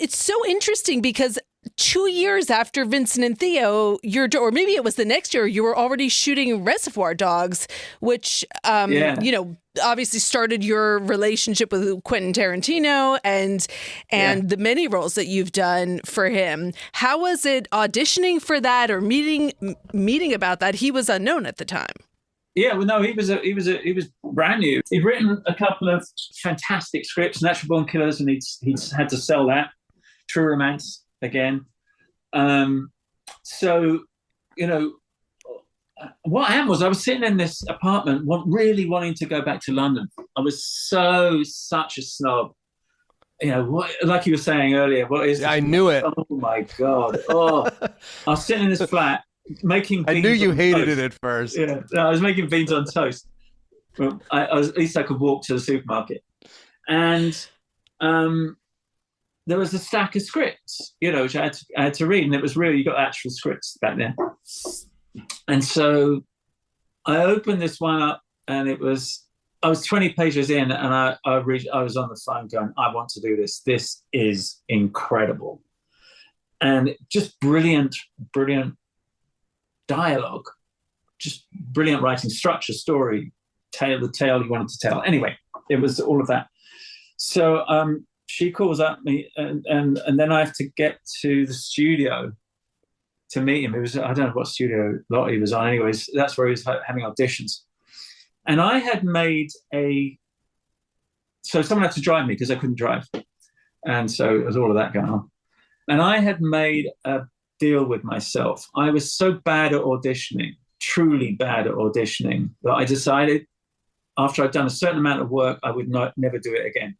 it's so interesting because 2 years after Vincent and Theo, or maybe it was the next year, you were already shooting Reservoir Dogs, which, obviously started your relationship with Quentin Tarantino and the many roles that you've done for him. How was it auditioning for that or meeting about that? He was unknown at the time. Yeah, well, no, he was brand new. He'd written a couple of fantastic scripts, Natural Born Killers, and he'd had to sell that. True Romance again. So, what happened was I was sitting in this apartment, really wanting to go back to London. I was such a snob. Like you were saying earlier, what is this? I knew it. Oh my God. Oh, I was sitting in this flat making beans. I knew you hated toast. it at first. Yeah, I was making beans on toast. Well, at least I could walk to the supermarket. And there was a stack of scripts, which I had to read. And it was really, you got actual scripts back then. And so I opened this one up, and I was 20 pages in, and I was on the phone going, I want to do this. This is incredible. And just brilliant dialogue, just brilliant writing, structure, story, the tale you wanted to tell. Anyway, it was all of that. So she calls up me, and then I have to get to the studio to meet him. I don't know what studio lot he was on. Anyways, that's where he was having auditions. And I had made so someone had to drive me because I couldn't drive. And so it was all of that going on. And I had made a deal with myself. I was so bad at auditioning, truly bad at auditioning, that I decided after I'd done a certain amount of work, I would never do it again.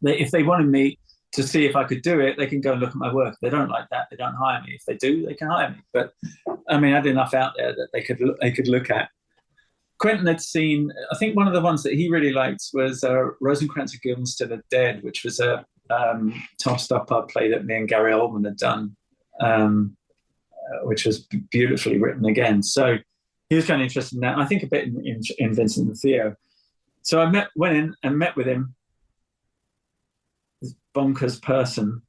If they wanted me to see if I could do it, they can go and look at my work. If they don't like that, they don't hire me. If they do, they can hire me. But I mean, I had enough out there that they could look at. Quentin had seen, I think one of the ones that he really liked was Rosencrantz and Guildenstern to the Dead, which was a Tom Stoppard play that me and Gary Oldman had done, which was beautifully written again. So he was kind of interested in that. I think a bit in Vincent and Theo. So I went in and met with him, this bonkers person,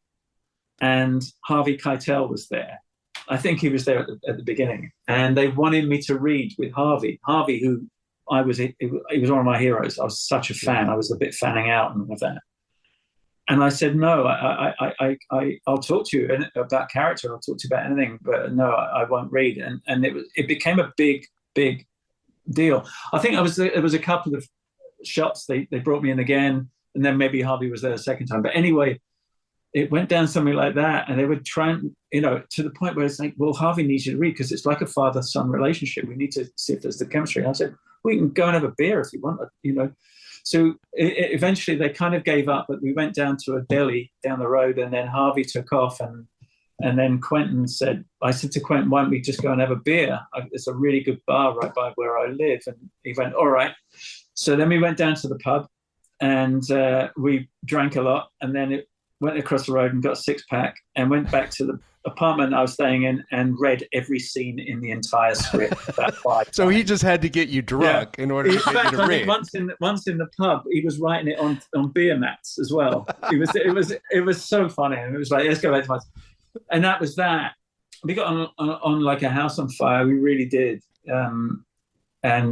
and Harvey Keitel was there. I think he was there at the beginning, and they wanted me to read with Harvey. Harvey, who he was one of my heroes. I was such a fan. I was a bit fanning out and all of that. And I said, no, I'll talk to you about character. I'll talk to you about anything, but no, I won't read. And it became a big deal. I think it was a couple of shots. They brought me in again, and then maybe Harvey was there a second time. But anyway, it went down something like that, and they would try and, to the point where it's like, well, Harvey needs you to read because it's like a father-son relationship. We need to see if there's the chemistry. And I said, we can go and have a beer if you want, So eventually they kind of gave up, but we went down to a deli down the road, and then Harvey took off, and then I said to Quentin, why don't we just go and have a beer? It's a really good bar right by where I live. And he went, all right. So then we went down to the pub, and we drank a lot, and then went across the road and got a six-pack and went back to the apartment I was staying in and read every scene in the entire script about 5 So he just had to get you drunk in order to get you to read. Once in the pub, he was writing it on beer mats as well. It was so funny. And it was like, let's go back to my... And that was that. We got on like a house on fire. We really did. At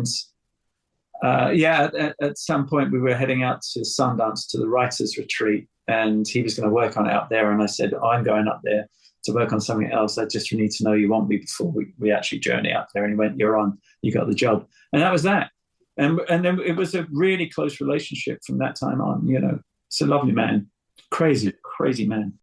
some point we were heading out to Sundance to the writers' retreat, and he was going to work on it up there. And I said, I'm going up there to work on something else. I just need to know you want me before we actually journey up there. And he went, you're on, you got the job. And that was that. And then it was a really close relationship from that time on. It's a lovely man, crazy man.